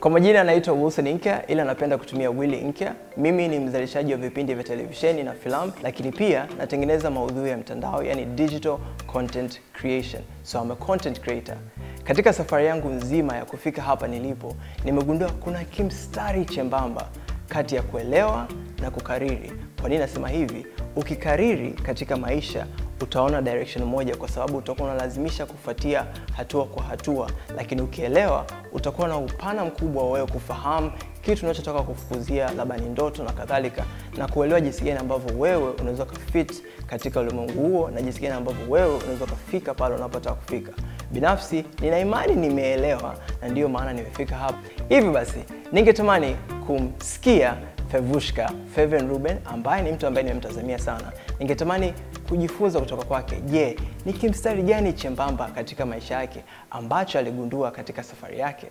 Kwa majina naitwa Wilson Inkya, ila napenda kutumia Willy Inkya. Mimi ni mzalishaji wa vipindi vya televisheni na filamu, lakini pia natengeneza maudhui ya mtandao, yani digital content creation. So I'm a content creator. Katika safari yangu nzima ya kufika hapa nilipo, nimegundua kuna kimstari chembamba kati ya kuelewa na kukariri. Kwa nini nasema hivi? Ukikariri katika maisha utaona direction moja, kwa sababu utakuwa unalazimisha kufuatia hatua kwa hatua, lakini ukielewa utakuwa na upana mkubwa wa wewe kufahamu kitu unachotaka kufukuzia, labda ni ndoto na kadhalika, na kuelewa jinsi gani ambavyo wewe unaweza kufit katika ulimwengu huo na jinsi gani ambavyo wewe unaweza kufika pale unapotaka kufika. Binafsi nina imani nimeelewa, na ndio maana nimefika hapa. Hivi basi ningetamani kumsikia Fevushka, Feven Ruben, ambaye ni mtu ambaye nimemtazamia sana. Ningetamani kujifunza kutoka kwake. Je, ni kimstari gani chembamba katika maisha yake ambacho aligundua katika safari yake?